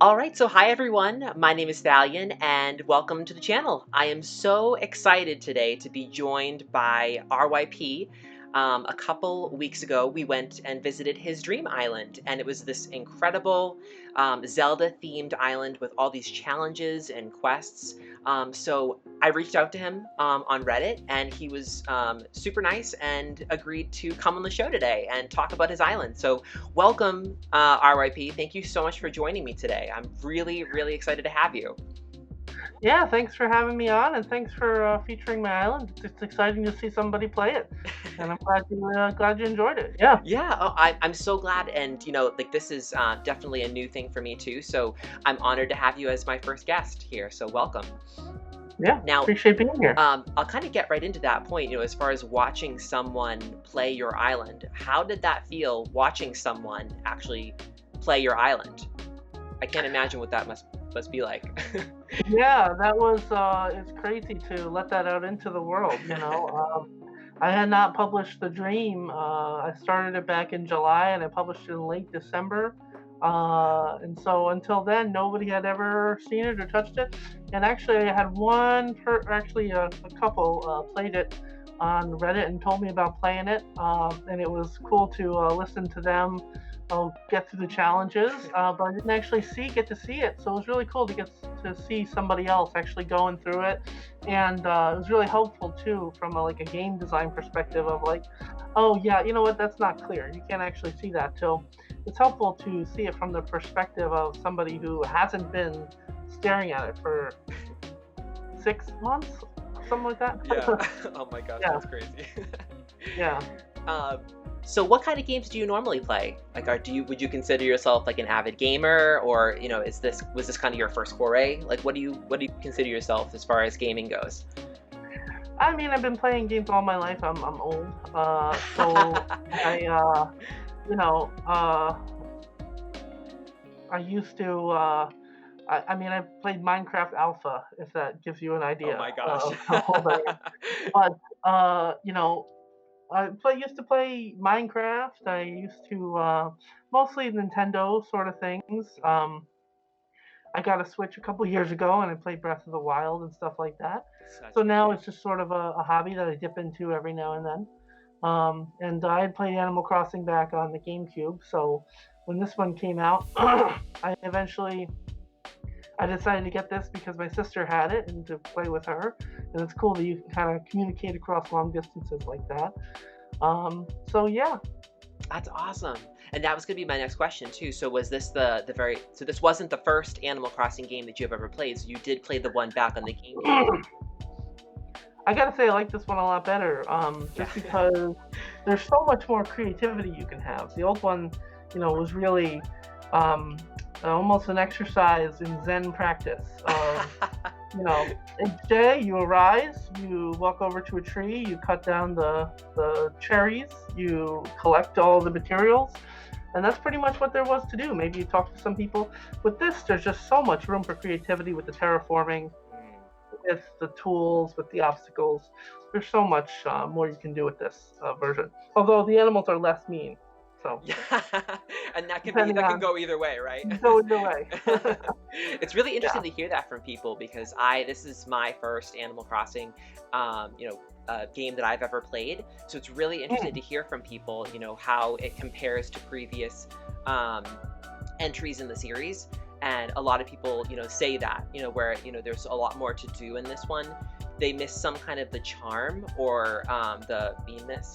All right, so hi everyone. My name is Thalion and welcome to the channel. I am so excited today to be joined by RYP. A couple weeks ago, we went and visited his dream island, and it was this incredible Zelda-themed island with all these challenges and quests. So I reached out to him on Reddit, and he was super nice and agreed to come on the show today and talk about his island. So welcome, RYP. Thank you so much for joining me today. I'm really, really excited to have you. Yeah, thanks for having me on, and thanks for featuring my island. It's exciting to see somebody play it, and I'm glad you enjoyed it. Yeah, Yeah, I'm so glad, and like this is definitely a new thing for me too. So I'm honored to have you as my first guest here. So welcome. yeah, Now, appreciate being here. I'll kind of get right into that point. As far as watching someone play your island, how did that feel watching someone actually play your island? I can't imagine what that must be like. Yeah, that was it's crazy to let that out into the world. I had not published the dream. I started it back in July, and I published it in late December. And so until then, nobody had ever seen it or touched it. And actually, I had a couple played it on Reddit and told me about playing it. And it was cool to listen to them get through the challenges, but I didn't actually get to see it. So it was really cool to get to see somebody else actually going through it, and it was really helpful too from a game design perspective of oh yeah, you know what, that's not clear. You can't actually see that till it's helpful to see it from the perspective of somebody who hasn't been staring at it for 6 months, something like that. Yeah. Oh my gosh, Yeah, that's crazy. yeah. Um, so what kind of games do you normally play? Like, would you consider yourself like an avid gamer, or was this kind of your first foray? Like, what do you consider yourself as far as gaming goes? I mean, I've been playing games all my life. I'm old, so I you know, I used to. I mean, I played Minecraft Alpha, if that gives you an Oh idea my gosh. of how old I am. But used to play Minecraft. I used to mostly Nintendo sort of things. I got a Switch a couple years ago, and I played Breath of the Wild and stuff like that. Such So a good now game. it's just sort of a hobby that I dip into every now and then. And I had played Animal Crossing back on the GameCube. So when this one came out, I decided to get this because my sister had it and to play with her. And it's cool that you can kind of communicate across long distances like that. So yeah, That's awesome. And that was gonna be my next question too. So was this the very so this wasn't the first Animal Crossing game that you have ever played? So you did play the one back on the GameCube. I gotta say I like this one a lot better. Yeah. Just because there's so much more creativity you can have. The old one, was really um, almost an exercise in Zen practice. Each day you arise, you walk over to a tree, you cut down the cherries, you collect all the materials, and that's pretty much what there was to do. Maybe you talk to some people. With this, there's just so much room for creativity with the terraforming, with the tools, with the obstacles. There's so much more you can do with this version. Although the animals are less mean, so Yeah, and depending that can on go either way, right? go either way. It's really Yeah. interesting to hear that from people because this is my first Animal Crossing, game that I've ever played. So it's really interesting to hear from people, how it compares to previous um, entries in the series. And a lot of people, say that, where there's a lot more to do in this one. They miss some kind of the charm or the meanness,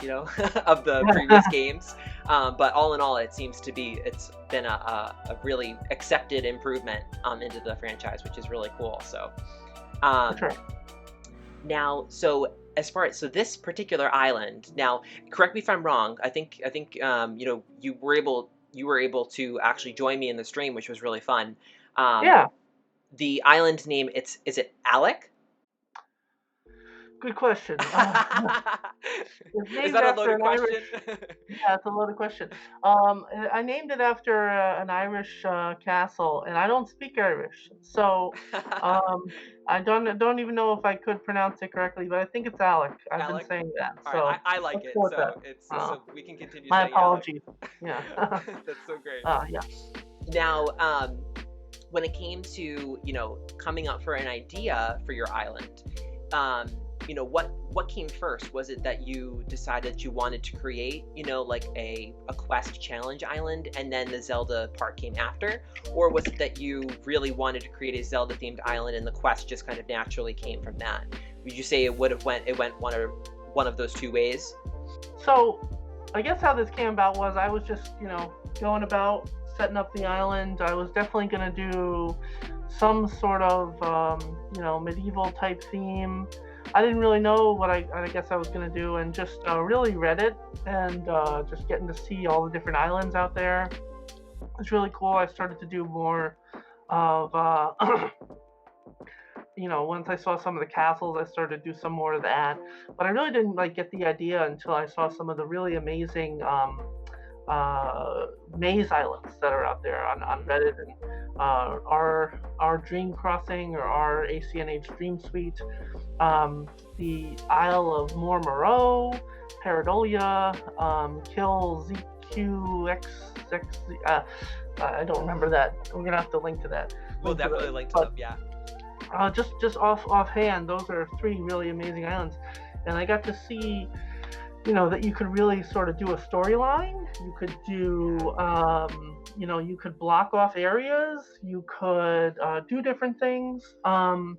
of the previous games. But all in all, it's been a really accepted improvement into the franchise, which is really cool. So um, Sure. now, so as far as this particular island, now correct me if I'm wrong. I think you were able to actually join me in the stream, which was really fun. Um, Yeah. the island name, is it Alec? Good question. It's Is named that a after loaded an Irish. question? Yeah, it's a loaded question. I named it after an Irish castle, and I don't speak Irish, so um, I don't even know if I could pronounce it correctly, but I think it's Alec. I've been Alec? saying that, All right, so I like let's it. go with that. So it's Uh, so we can continue my saying Alec. apologies. Yeah. That's so great. Yeah. Now, when it came to, coming up for an idea for your island, um, what came first? Was it that you decided you wanted to create, like a quest challenge island, and then the Zelda part came after? Or was it that you really wanted to create a Zelda themed island and the quest just kind of naturally came from that? Would you say it went one of those two ways? So I guess how this came about was I was just, going about setting up the island. I was definitely going to do some sort of, medieval type theme. I didn't really know what I guess I was going to do, and just really read it, and just getting to see all the different islands out there. It's really cool. I started to do more of, once I saw some of the castles, I started to do some more of that. But I really didn't like get the idea until I saw some of the really amazing maze islands that are out there on Reddit, and our Dream Crossing, or our ACNH Dream Suite, the Isle of Mor Moreau, Paradolia, Kill ZQXX. I don't remember that. We're gonna have to link to that. We'll definitely link to them, yeah. Just offhand, those are three really amazing islands, and I got to see, that you could really sort of do a storyline. You could do, you could block off areas. You could do different things. And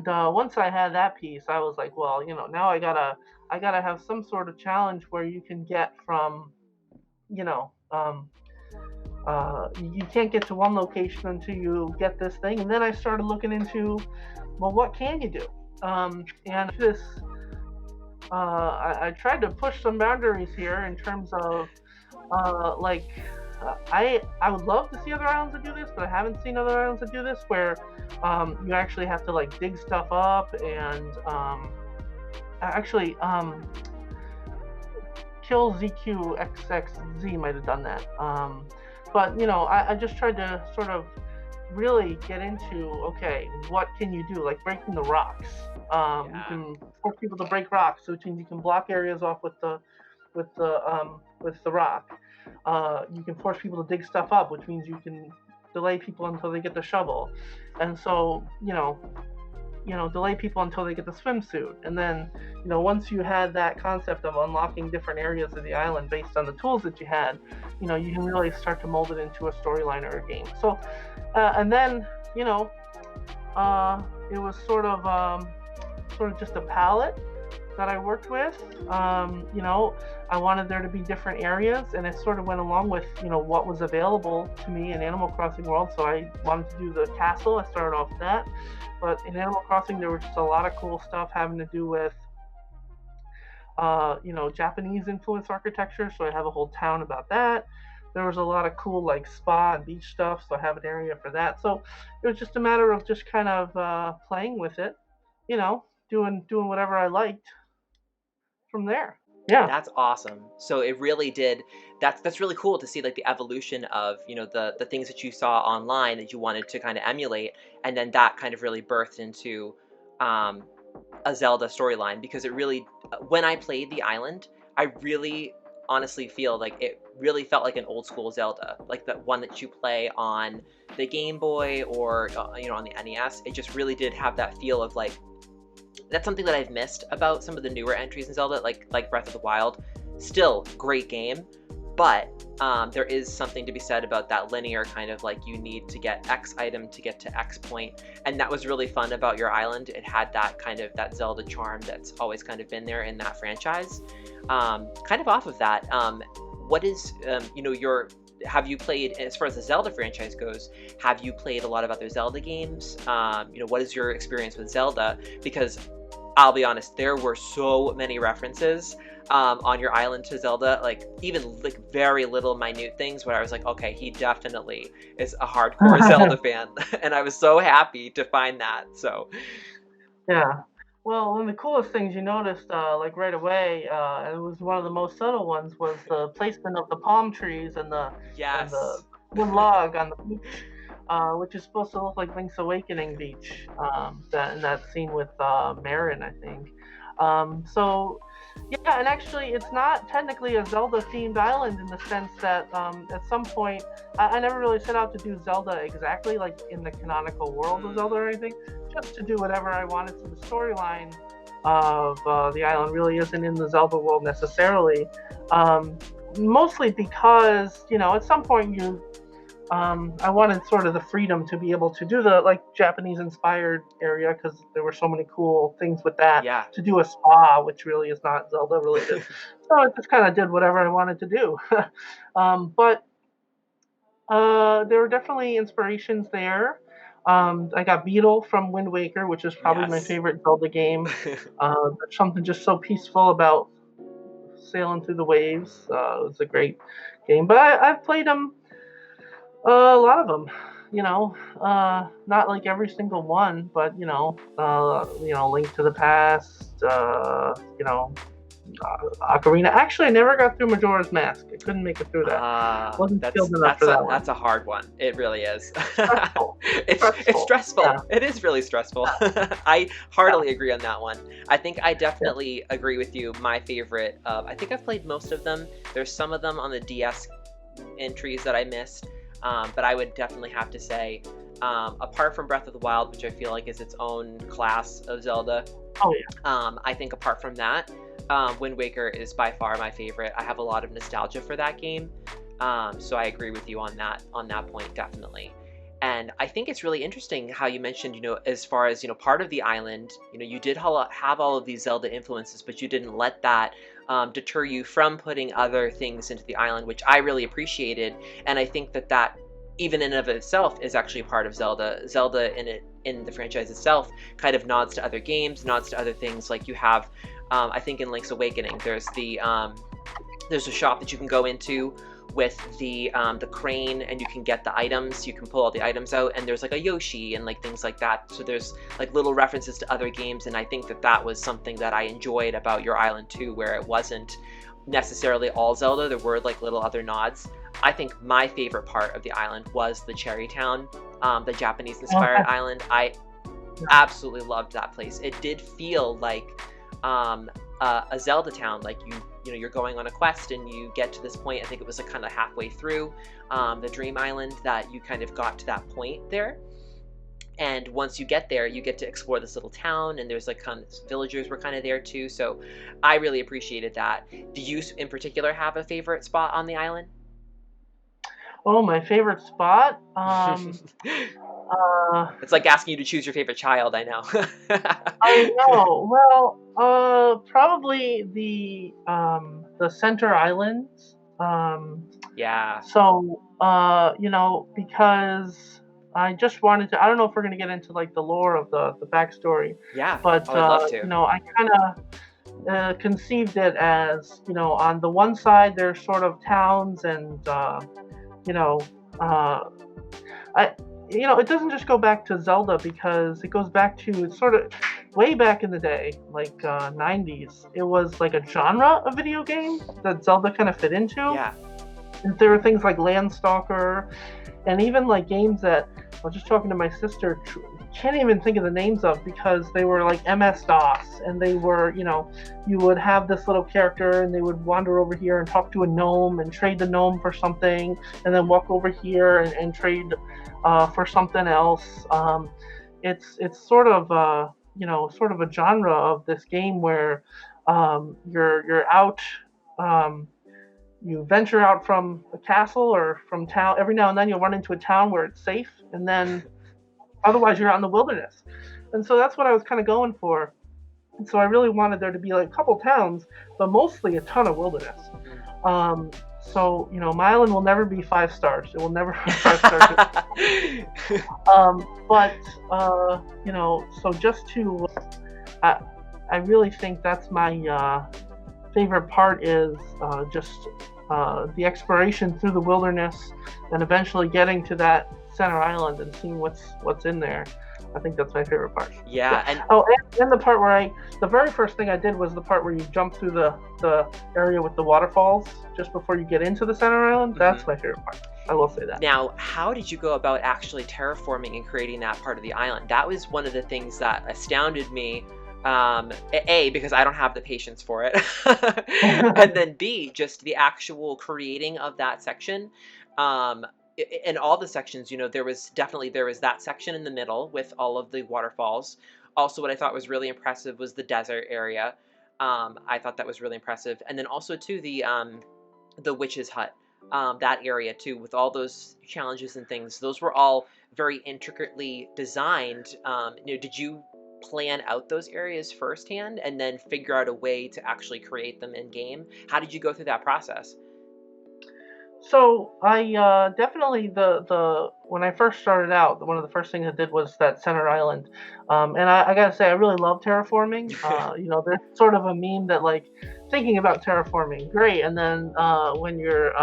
once I had that piece, I was like, well, now I gotta have some sort of challenge where you can get from, you know, you can't get to one location until you get this thing. And then I started looking into, well, what can you do? And this, I tried to push some boundaries here in terms of, I would love to see other islands that do this, but I haven't seen other islands that do this, where you actually have to like dig stuff up, and actually Kill ZQXXZ might have done that. But I just tried to sort of really get into, okay, what can you do? Like breaking the rocks. You can force people to break rocks, which means you can block areas off with the rock. You can force people to dig stuff up, which means you can delay people until they get the shovel, and so delay people until they get the swimsuit. And then once you had that concept of unlocking different areas of the island based on the tools that you had, you can really start to mold it into a storyline or a game. So and then it was sort of just a palette that I worked with. I wanted there to be different areas, and it sort of went along with what was available to me in Animal Crossing World. So I wanted to do the castle. I started off with that, but in Animal Crossing there was just a lot of cool stuff having to do with Japanese influence architecture. So I have a whole town about that. There was a lot of cool like spa and beach stuff, so I have an area for that. So it was just a matter of just kind of playing with it, doing whatever I liked from there. Yeah. That's awesome. So it really did. That's really cool to see like the evolution of the things that you saw online that you wanted to kind of emulate, and then that kind of really birthed into a Zelda storyline. Because it really, when I played the island, I really honestly feel like it really felt like an old school Zelda, like the one that you play on the Game Boy, or on the NES. It just really did have that feel of like, that's something that I've missed about some of the newer entries in Zelda, like Breath of the Wild. Still great game, but there is something to be said about that linear kind of like, you need to get X item to get to X point, and that was really fun about your island. It had that kind of that Zelda charm that's always kind of been there in that franchise. Kind of off of that, what is have you played, as far as the Zelda franchise goes, have you played a lot of other Zelda games? What is your experience with Zelda? Because I'll be honest, there were so many references on your island to Zelda, like even like very little minute things where I was like, okay, he definitely is a hardcore Zelda fan. And I was so happy to find that. So Yeah. Well, one of the coolest things you noticed, like right away, and it was one of the most subtle ones, was the placement of the palm trees and the yes, one log on the beach, which is supposed to look like Link's Awakening beach. That in that scene with Marin, I think. So Yeah, and actually, it's not technically a Zelda-themed island in the sense that at some point, I never really set out to do Zelda exactly like in the canonical world of Zelda or anything. Just to do whatever I wanted. So the storyline of the island really isn't in the Zelda world necessarily. Um, Mostly because at some point I wanted sort of the freedom to be able to do the like Japanese inspired area because there were so many cool things with that. Yeah. To do a spa, which really is not Zelda related, so I just kind of did whatever I wanted to do. But there were definitely inspirations there. I got Beetle from Wind Waker, which is probably my Yes. favorite Zelda game. There's something just so peaceful about sailing through the waves. It was a great game, but I've played them a lot of them, not like every single one, but Link to the Past, Ocarina. Actually, I never got through Majora's Mask. I couldn't make it through that. Wasn't That's skilled enough for that one. that's a hard one. It really is. Stressful. It's stressful. Yeah. It is really stressful. I heartily agree on that one. I think I definitely agree with you. My favorite, I think I've played most of them. There's some of them on the DS entries that I missed, but I would definitely have to say, apart from Breath of the Wild, which I feel like is its own class of Zelda, Oh yeah. I think apart from that, Wind Waker is by far my favorite. I have a lot of nostalgia for that game, so I agree with you on that point, definitely. And I think it's really interesting how you mentioned, as far as, part of the island, you did have all of these Zelda influences, but you didn't let that deter you from putting other things into the island, which I really appreciated. And I think that even in and of itself is actually part of Zelda. Zelda in the franchise itself kind of nods to other games, nods to other things. Like you have, I think in Link's Awakening, there's a shop that you can go into with the crane, and you can get the items. You can pull all the items out, and there's like a Yoshi and like things like that. So there's like little references to other games, and I think that was something that I enjoyed about your island too, where it wasn't necessarily all Zelda. There were like little other nods. I think my favorite part of the island was the Cherry Town, the Japanese inspired island. I absolutely loved that place. It did feel like a Zelda town, like you're going on a quest and you get to this point. I think it was like kind of halfway through the Dream Island that you kind of got to that point there. And once you get there, you get to explore this little town, and there's like kind of villagers were kind of there too. So I really appreciated that. Do you in particular have a favorite spot on the island? Oh, my favorite spot. It's like asking you to choose your favorite child, I know. I know. Well, probably the center islands. Yeah. So, because I just wanted to. I don't know if we're gonna get into like the lore of the backstory, Yeah, but I would love to. I kind of conceived it as on the one side there's sort of towns and you know, I it doesn't just go back to Zelda because it goes back to sort of way back in the day, like 90s. It was like a genre of video game that Zelda kind of fit into. Yeah. And there were things like Landstalker, and even like games that I was just talking to my sister. Can't even think of the names of because they were like MS-DOS, and they were, you would have this little character and they would wander over here and talk to a gnome and trade the gnome for something, and then walk over here and trade for something else. It's sort of sort of a genre of this game where you're out. You venture out from a castle or from town. Every now and then you'll run into a town where it's safe, and then otherwise you're out in the wilderness. And so that's what I was kind of going for. And so I really wanted there to be like a couple towns, but mostly a ton of wilderness. So my island will never be 5 stars. It will never be 5 stars. But so just to, I really think that's my favorite part is just the exploration through the wilderness, and eventually getting to that center island and seeing what's in there. I think that's my favorite part. Yeah. And and the part where the very first thing I did was the part where you jump through the area with the waterfalls just before you get into the center island. That's my favorite part. I will say that. Now, how did you go about actually terraforming and creating that part of the island? That was one of the things that astounded me A, because I don't have the patience for it, and then B, just the actual creating of that section. In all the sections, there was that section in the middle with all of the waterfalls. Also, what I thought was really impressive was the desert area. I thought that was really impressive, and then also too the witch's hut, that area too, with all those challenges and things. Those were all very intricately designed. Did you plan out those areas firsthand and then figure out a way to actually create them in game? How did you go through that process? So I definitely the when I first started out, one of the first things I did was that center island, and I gotta say I really love terraforming. There's sort of a meme that like thinking about terraforming, great, and then when you're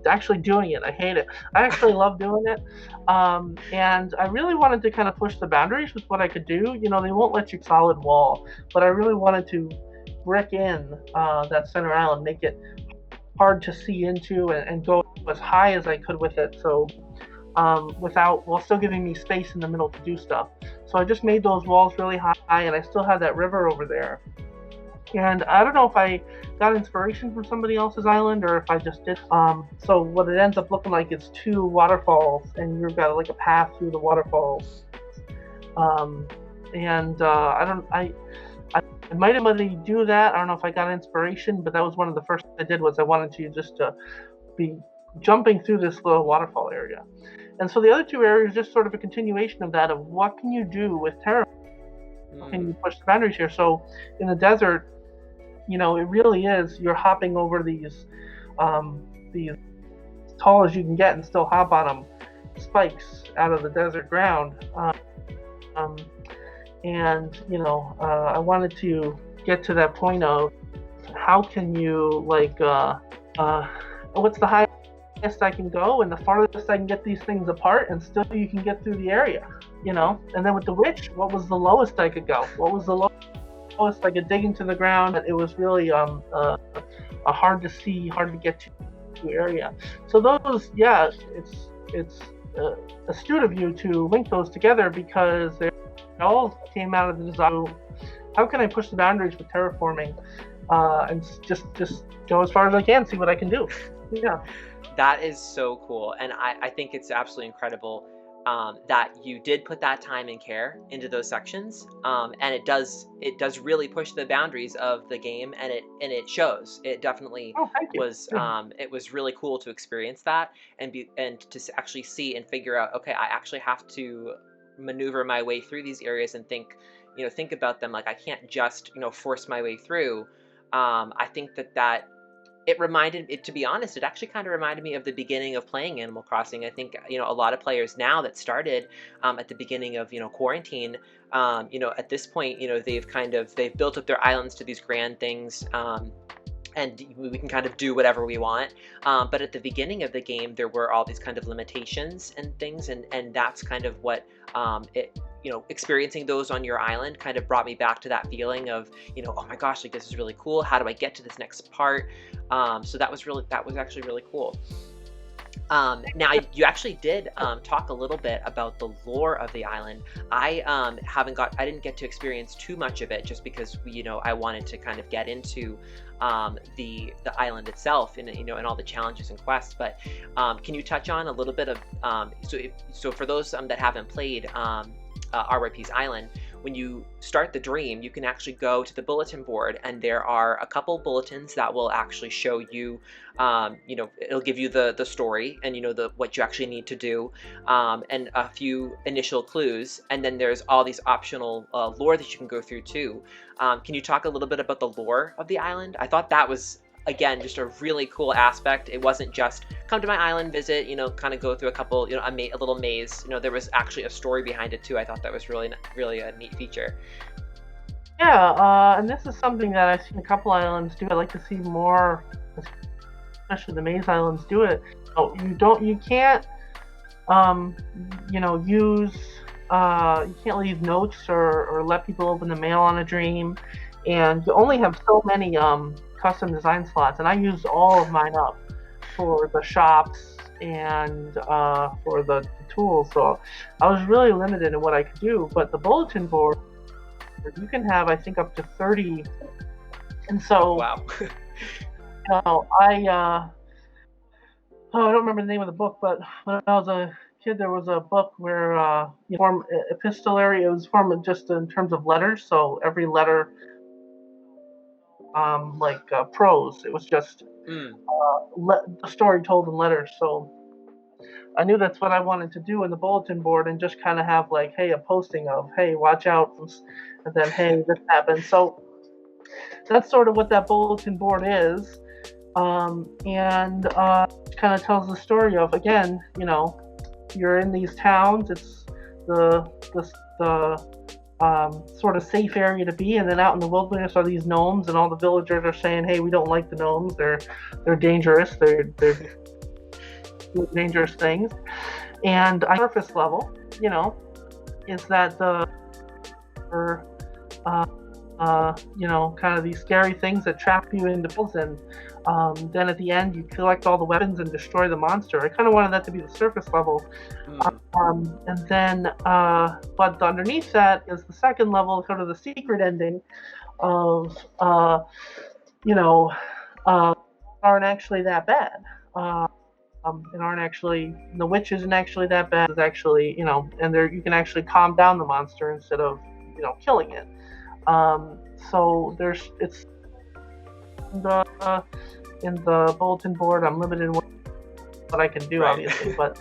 actually doing it, I hate it. I actually love doing it, and I really wanted to kind of push the boundaries with what I could do. They won't let you solid wall, but I really wanted to brick in that center island, make it hard to see into and go as high as I could with it. So while still giving me space in the middle to do stuff. So I just made those walls really high, and I still have that river over there. And I don't know if I got inspiration from somebody else's island or if I just did. So what it ends up looking like is two waterfalls, and you've got like a path through the waterfalls. And I don't, I might have already do that. I don't know if I got inspiration, but that was one of the first things I did was I wanted to just be jumping through this little waterfall area. And so the other two areas just sort of a continuation of that of what can you do with terra? How can you push the boundaries here? So in the desert, it really is you're hopping over these tall as you can get and still hop on them spikes out of the desert ground. I wanted to get to that point of how can you what's the highest I can go and the farthest I can get these things apart and still you can get through the area, and then with the witch, what was the lowest I could go? What was the lowest I could dig into the ground? It was really a hard to see, hard to get to area. So those, yeah, it's astute of you to link those together because they all came out of the desire. How can I push the boundaries with terraforming, and just go as far as I can, see what I can do. Yeah. That is so cool, and I think it's absolutely incredible that you did put that time and care into those sections, and it does really push the boundaries of the game, and it shows. It definitely Oh, thank you. was it was really cool to experience that and actually see and figure out, okay, I actually have to maneuver my way through these areas and think about them, like I can't just force my way through. I think that it reminded it to be honest, it actually kind of reminded me of the beginning of playing Animal Crossing. I think a lot of players now that started at the beginning of quarantine, at this point, they've built up their islands to these grand things, and we can kind of do whatever we want. But at the beginning of the game, there were all these kind of limitations and things, and that's kind of what experiencing those on your island kind of brought me back to that feeling of, oh my gosh, like this is really cool. How do I get to this next part? So that was actually really cool. Now you actually did talk a little bit about the lore of the island. I didn't get to experience too much of it just because I wanted to kind of get into the island itself and all the challenges and quests. But can you touch on a little bit of so for those that haven't played RYP's Island, when you start the dream, you can actually go to the bulletin board, and there are a couple bulletins that will actually show you, it'll give you the story and what you actually need to do, and a few initial clues, and then there's all these optional lore that you can go through too. Can you talk a little bit about the lore of the island? I thought that was, again, just a really cool aspect. It wasn't just come to my island, visit, kind of go through a couple, a little maze. There was actually a story behind it too. I thought that was really, really a neat feature. Yeah, and this is something that I've seen a couple islands do. I'd like to see more, especially the maze islands, do it. You can't, use, you can't leave notes or let people open the mail on a dream, and you only have so many custom design slots, and I used all of mine up for the shops and for the tools, so I was really limited in what I could do. But the bulletin board You can have, I think, up to 30. And so, Wow. oh, I don't remember the name of the book, but when I was a kid, there was a book where form epistolary. It was formed just in terms of letters, so every letter, like prose. It was just Mm. the story told in letters. So I knew that's what I wanted to do in the bulletin board, and just kind of have like, hey, a posting of, hey, watch out, and then, hey, this happened. So that's sort of what that bulletin board is. And kind of tells the story of, again, you're in these towns. It's the sort of safe area to be, and then out in the wilderness are these gnomes, and all the villagers are saying, "Hey, we don't like the gnomes. They're dangerous. They're doing dangerous things." And on surface level, is that kind of these scary things that trap you into pills, and then at the end you collect all the weapons and destroy the monster. I kind of wanted that to be the surface level. And then, but underneath that is the second level, sort of the secret ending of, aren't actually that bad. And aren't actually, the witch isn't actually that bad. It's actually, and there you can actually calm down the monster instead of, killing it. So it's in the bulletin board. I'm limited in what I can do, Right. obviously, but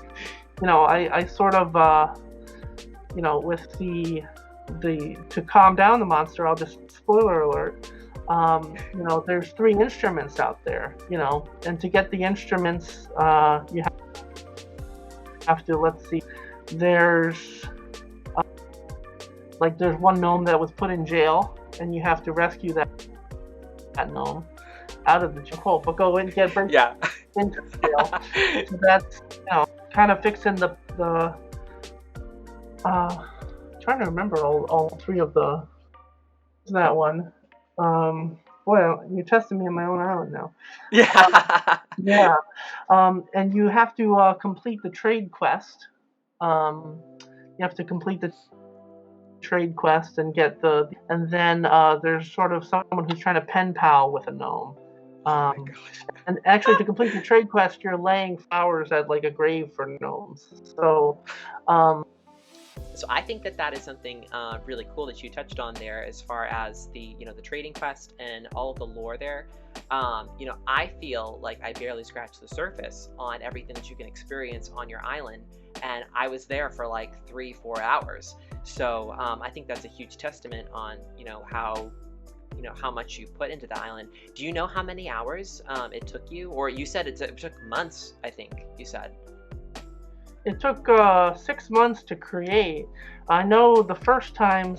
I sort of with the to calm down the monster. I'll just, spoiler alert. There's 3 instruments out there, and to get the instruments, you have to, let's see, there's there's one gnome that was put in jail, and you have to rescue that gnome out of the jail, but go in, get bring Yeah. into the jail. So that's, kind of fixing the trying to remember all 3 of that one. Boy, you're testing me on my own island now. Yeah. Yeah. And you have to complete the trade quest. You have to complete the trade quest and get and then there's sort of someone who's trying to pen pal with a gnome. Oh my gosh. And actually, to complete the trade quest, you're laying flowers at like a grave for gnomes. So, So I think that is something really cool that you touched on there, as far as the the trading quest and all of the lore there. I feel like I barely scratched the surface on everything that you can experience on your island, and I was there for like 3-4 hours. So I think that's a huge testament on how much you put into the island. Do you know how many hours it took you, or you said it took months? I think you said. it took 6 months to create. I know the first time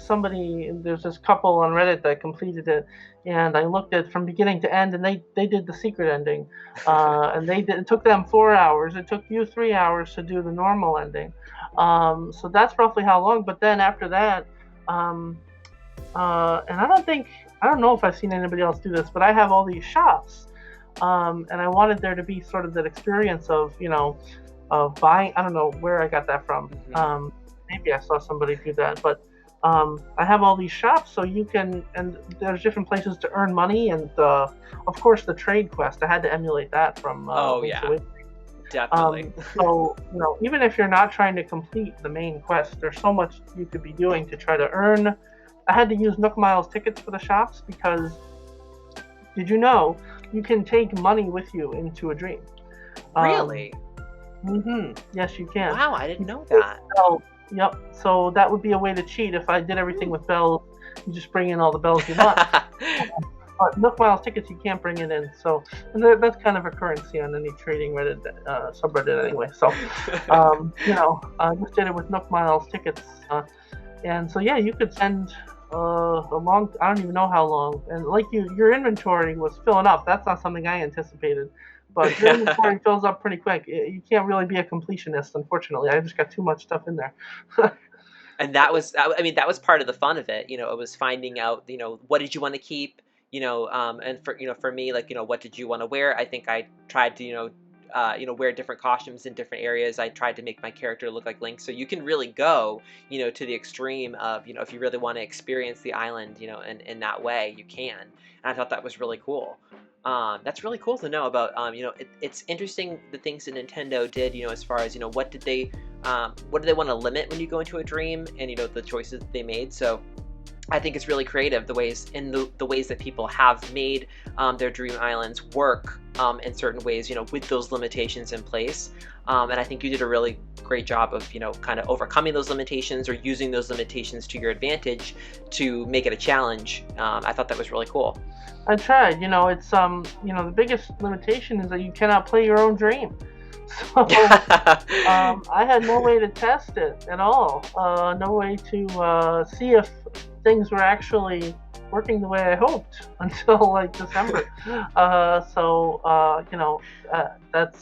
there's this couple on Reddit that completed it, and I looked at from beginning to end, and they did the secret ending, and it took them 4 hours. It took you 3 hours to do the normal ending. So that's roughly how long. But then after that, and I don't know if I've seen anybody else do this, but I have all these shops, and I wanted there to be sort of that experience of of buying. I don't know where I got that from. Maybe I saw somebody do that, but I have all these shops, so you can, and there's different places to earn money, and of course the trade quest. I had to emulate that from Oh Link's yeah, Awakening. definitely. So even if you're not trying to complete the main quest, there's so much you could be doing to try to earn. I had to use Nook Miles tickets for the shops because, did you know, you can take money with you into a dream? Really? Yes, you can. Wow, I didn't know that. Yep. So that would be a way to cheat if I did everything with bells. You just bring in all the bells you want. But Nook Miles tickets, you can't bring it in. So, and that's kind of a currency on any trading Reddit subreddit anyway. So, I just did it with Nook Miles tickets. And so, yeah, you could spend a long, I don't even know how long. And like your inventory was filling up. That's not something I anticipated. But your inventory fills up pretty quick. You can't really be a completionist, unfortunately. I just got too much stuff in there. And that was, I mean, that was part of the fun of it. It was finding out, what did you want to keep, and for me, like, what did you want to wear? I think I tried to, wear different costumes in different areas. I tried to make my character look like Link, so you can really go, to the extreme of, if you really want to experience the island, in that way, you can. And I thought that was really cool. That's really cool to know about. It's interesting the things that Nintendo did, as far as, what do they want to limit when you go into a dream, and, the choices that they made. So I think it's really creative the ways that people have made their dream islands work in certain ways, with those limitations in place. And I think you did a really great job of, kind of overcoming those limitations or using those limitations to your advantage to make it a challenge. I thought that was really cool. I tried. It's the biggest limitation is that you cannot play your own dream. So I had no way to test it at all. No way to see if things were actually working the way I hoped until like December. That's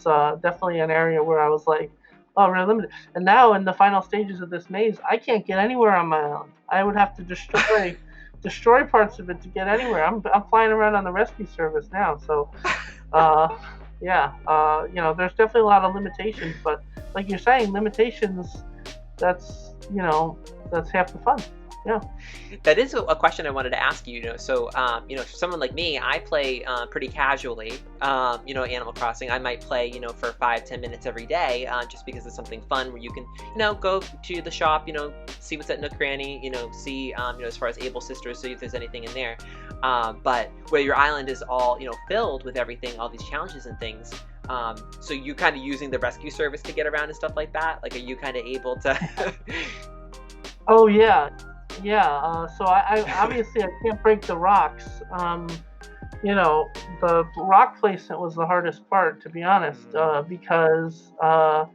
definitely an area where I was like, oh, really limited. And now in the final stages of this maze, I can't get anywhere on my own. I would have to destroy parts of it to get anywhere. I'm flying around on the rescue service now, so there's definitely a lot of limitations, but like you're saying, limitations, that's half the fun. Yeah. That is a question I wanted to ask you. So for someone like me, I play pretty casually. Animal Crossing. I might play, for 5-10 minutes every day, just because it's something fun where you can, go to the shop, see what's at Nook Cranny, see, as far as Able Sisters, see if there's anything in there. But where your island is all, filled with everything, all these challenges and things. So you kind of using the rescue service to get around and stuff like that? Like, are you kind of able to? Oh yeah. Yeah, so I obviously I can't break the rocks. The rock placement was the hardest part, to be honest, because I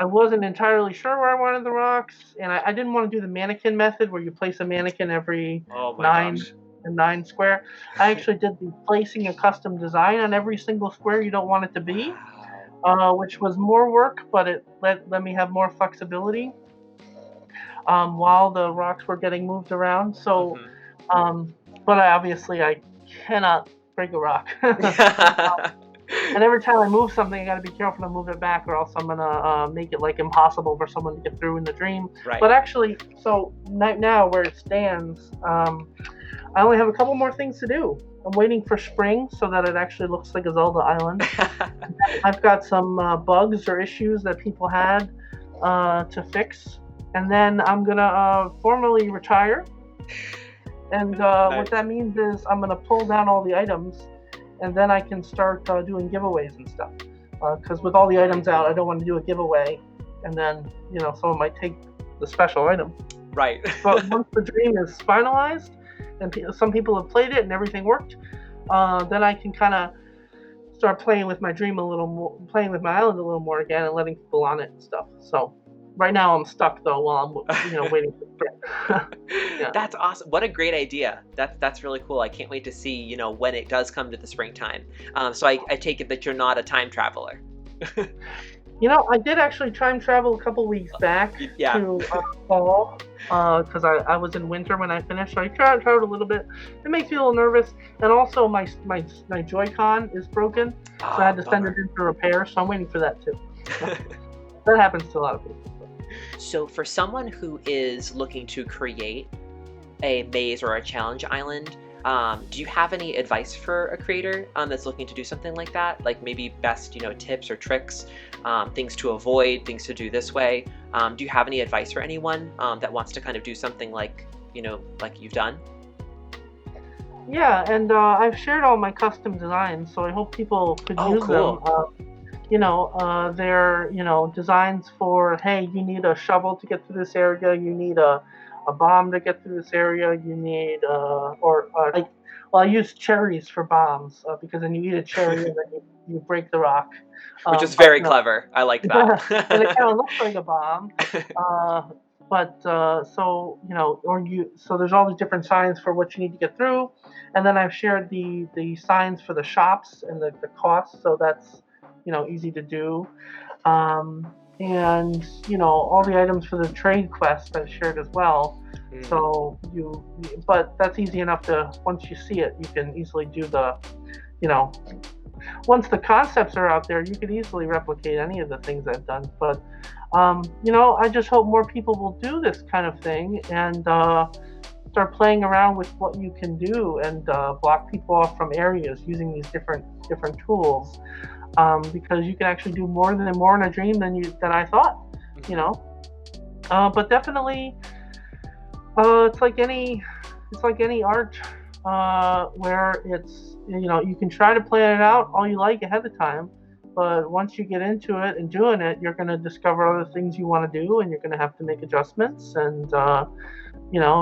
wasn't entirely sure where I wanted the rocks, and I didn't want to do the mannequin method where you place a mannequin every nine square. I actually did the placing a custom design on every single square you don't want it to be. Which was more work, but it let me have more flexibility while the rocks were getting moved around. So, but I cannot break a rock. And every time I move something, I got to be careful to move it back, or else I'm gonna make it like impossible for someone to get through in the dream. Right. But actually, so right now where it stands, I only have a couple more things to do. I'm waiting for spring so that it actually looks like a Zelda island. I've got some bugs or issues that people had to fix. And then I'm going to formally retire. And Nice. What that means is I'm going to pull down all the items, and then I can start doing giveaways and stuff. Because with all the items out, I don't want to do a giveaway. And then, someone might take the special item. Right. But once the dream is finalized, and some people have played it and everything worked, then I can kind of start playing with my dream a little more, playing with my island a little more again, and letting people on it and stuff. So right now I'm stuck though while I'm waiting for it. Yeah. That's awesome. What a great idea. That's really cool. I can't wait to see, when it does come to the springtime. So I take it that you're not a time traveler. I did actually time travel a couple weeks back to fall, because I was in winter when I finished, so I traveled a little bit. It makes me a little nervous, and also my Joy-Con is broken, so I had to send it in for repair, so I'm waiting for that too. That happens to a lot of people. So for someone who is looking to create a maze or a challenge island, do you have any advice for a creator that's looking to do something like that? Like maybe best, tips or tricks, things to avoid, things to do this way. Do you have any advice for anyone that wants to kind of do something like you've done? Yeah, and I've shared all my custom designs, so I hope people could use cool. them. They're designs for, hey, you need a shovel to get through this area, you need a bomb to get through this area, you need I use cherries for bombs, because then you eat a cherry and then you break the rock, which is very clever. I like that. And it kind of looks like a bomb, so there's all these different signs for what you need to get through, and then I've shared the signs for the shops and the costs, so that's easy to do. And all the items for the trade quest I've shared as well. So but that's easy enough to, once you see it, you can easily do the you know, once the concepts are out there, you could easily replicate any of the things I've done. But I just hope more people will do this kind of thing and start playing around with what you can do and block people off from areas using these different tools. Because you can actually do more in a dream than I thought. You Hmm. know, but definitely, it's like any art where you can try to plan it out all you like ahead of time, but once you get into it and doing it, you're going to discover other things you want to do, and you're going to have to make adjustments and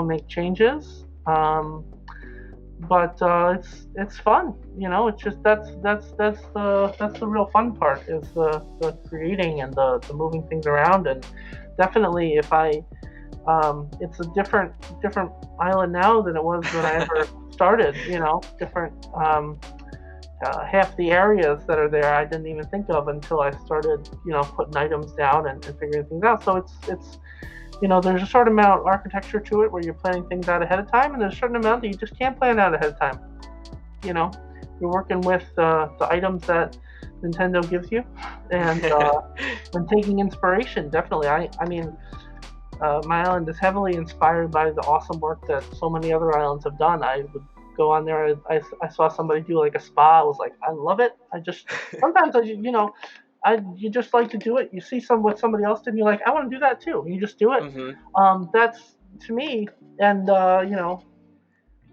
make changes. But it's fun. It's just that's the real fun part is the creating and the moving things around. And definitely, if I it's a different island now than it was when I ever started. Different. Half the areas that are there I didn't even think of until I started, putting items down and figuring things out. So it's there's a certain amount of architecture to it where you're planning things out ahead of time, and there's a certain amount that you just can't plan out ahead of time. You know, you're working with the items that Nintendo gives you, and taking inspiration. Definitely, I mean, my island is heavily inspired by the awesome work that so many other islands have done. I would go on there. I saw somebody do like a spa. I was like, I love it. I just sometimes you just like to do it. You see what somebody else did, and you're like, I want to do that too. And you just do it. Hmm. That's to me, and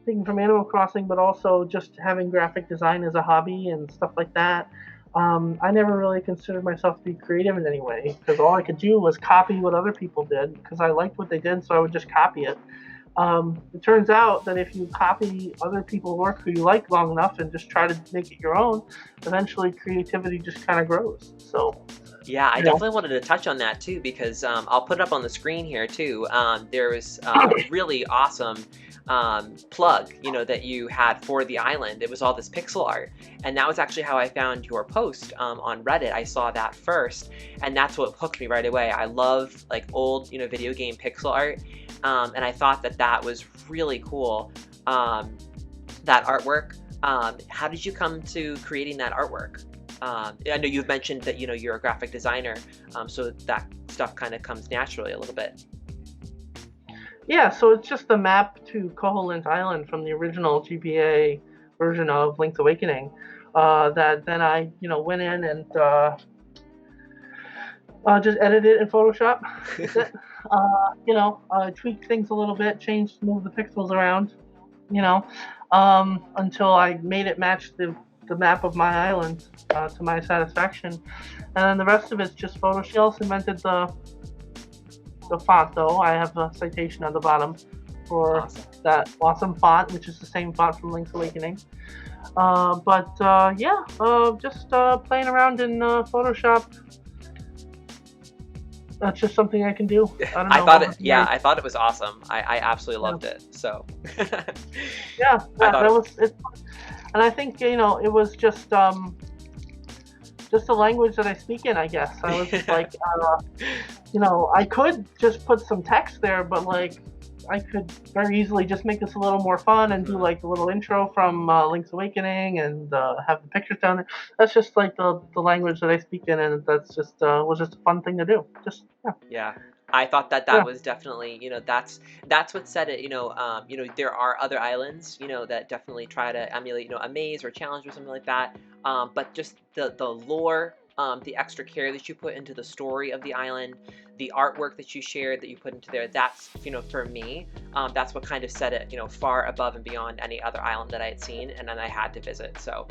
thinking from Animal Crossing, but also just having graphic design as a hobby and stuff like that. I never really considered myself to be creative in any way because all I could do was copy what other people did because I liked what they did, so I would just copy it. It turns out that if you copy other people's work who you like long enough and just try to make it your own, eventually creativity just kind of grows. So, Yeah, I you know, definitely wanted to touch on that too because I'll put it up on the screen here too. There was a really awesome plug, that you had for the island. It was all this pixel art, and that was actually how I found your post on Reddit. I saw that first, and that's what hooked me right away. I love like old, video game pixel art, and I thought that that was really cool. That artwork. How did you come to creating that artwork? I know you've mentioned that you're a graphic designer, so that stuff kind of comes naturally a little bit. yeah, so it's just the map to Koholint Island from the original GBA version of Link's Awakening. That then I, went in and just edited it in Photoshop. That's it. Tweaked things a little bit, moved the pixels around, until I made it match the map of my island to my satisfaction. And then the rest of it's just Photoshop. She also invented the font, though. I have a citation on the bottom for Awesome. that awesome font, which is the same font from Link's Awakening. But yeah, just playing around in Photoshop. That's just something I can do. I don't I know. thought Over it, the yeah, years. I thought it was awesome. I absolutely Yeah, loved it. So yeah, I yeah. thought That it, was it. And I think it was just the language that I speak in. I guess I was like, I could just put some text there, but like I could very easily just make this a little more fun and do Mhm. like the little intro from Link's Awakening and have the pictures down there. That's just like the language that I speak in, and that's just was just a fun thing to do. Just yeah, Yeah. I thought that that yeah. was definitely, that's what said it, there are other islands, that definitely try to emulate, a maze or challenge or something like that. But just the lore, the extra care that you put into the story of the island, the artwork that you shared that you put into there, that's, for me, that's what kind of set it, far above and beyond any other island that I had seen and then I had to visit. So,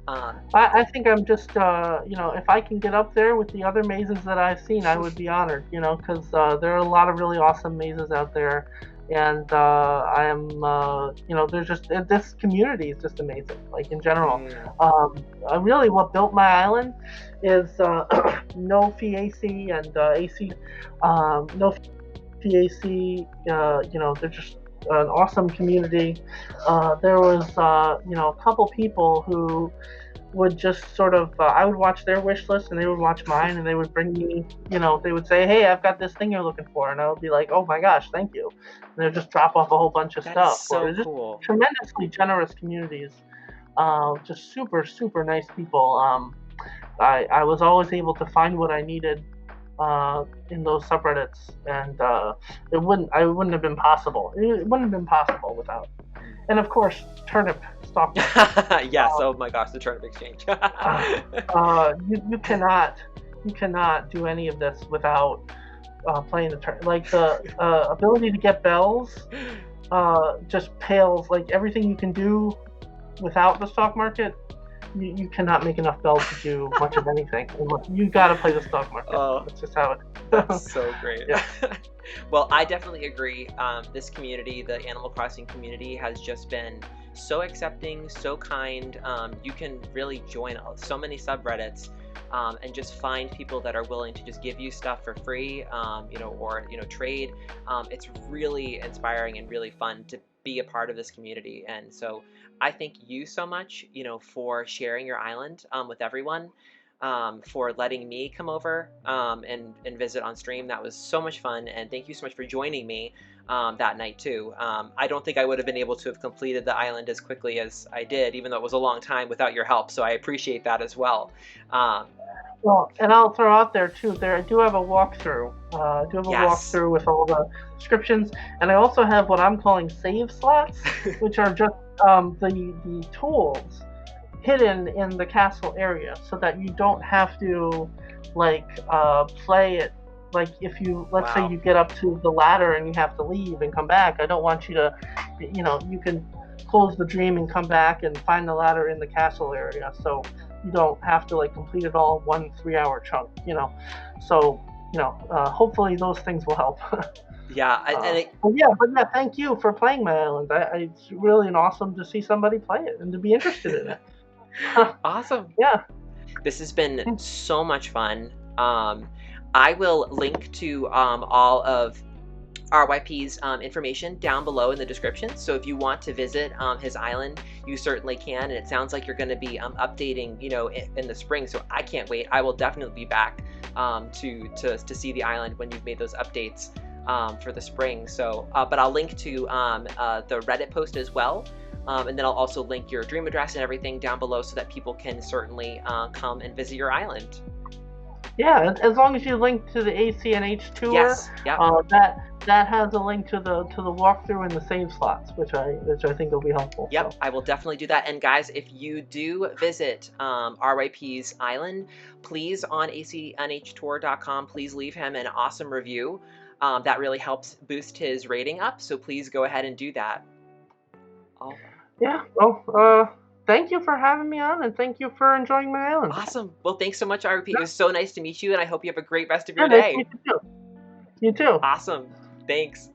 um, I think I'm just, if I can get up there with the other mazes that I've seen, I would be honored, because there are a lot of really awesome mazes out there. And I am, there's just, this community is just amazing, like in general. mm, Really, what built my island is no FAC and AC, no FAC, they're just an awesome community. There was, a couple people who would just sort of I would watch their wish list and they would watch mine and they would bring me, they would say, hey, I've got this thing you're looking for, and I would be like, oh my gosh, thank you. And they'd just drop off a whole bunch of that is stuff. Or so they're just cool. tremendously generous communities. Just super, super nice people. I was always able to find what I needed in those subreddits, and I wouldn't have been possible. It wouldn't have been possible without. And of course, turnip stock market. Yes. Oh my gosh, the turnip exchange. You cannot do any of this without playing the turnip. Like the ability to get bells just pales. Like everything you can do without the stock market, you cannot make enough bells to do much of anything. You got to play the stock market. Oh, That's just how it. that's so great. Yeah. Well, I definitely agree. This community, the Animal Crossing community, has just been so accepting, so kind. You can really join so many subreddits and just find people that are willing to just give you stuff for free, or trade. It's really inspiring and really fun to be a part of this community. And so I thank you so much, for sharing your island with everyone. For letting me come over and visit on stream. That was so much fun, and thank you so much for joining me that night too. I don't think I would have been able to have completed the island as quickly as I did, even though it was a long time without your help, so I appreciate that as well. Um, Well, and I'll throw out there too. I do have a walkthrough. I do have a yes. walkthrough with all the descriptions, and I also have what I'm calling save slots, which are just the tools hidden in the castle area, so that you don't have to play it. Like if let's say Wow. you get up to the ladder and you have to leave and come back. I don't want you to, you can close the dream and come back and find the ladder in the castle area. So you don't have to complete it all in one 3-hour chunk. So hopefully those things will help. Yeah, but yeah, thank you for playing my island. It's really awesome to see somebody play it and to be interested in it. awesome. Yeah. This has been so much fun. I will link to all of RYP's information down below in the description. So if you want to visit his island, you certainly can. And it sounds like you're going to be updating, in the spring. So I can't wait. I will definitely be back to see the island when you've made those updates for the spring. So, but I'll link to the Reddit post as well. And then I'll also link your dream address and everything down below so that people can certainly come and visit your island. Yeah, as long as you link to the ACNH tour, Yes. Yep. That has a link to the walkthrough and the save slots, which I think will be helpful. Yep, So. I will definitely do that. And guys, if you do visit RYP's island, please on acnhtour.com, please leave him an awesome review. That really helps boost his rating up. So please go ahead and do that. All right. Yeah. Well, thank you for having me on, and thank you for enjoying my island. Awesome. Well, thanks so much, RYP. It was so nice to meet you, and I hope you have a great rest of your Yeah, nice day. to meet you too. You too. Awesome. Thanks.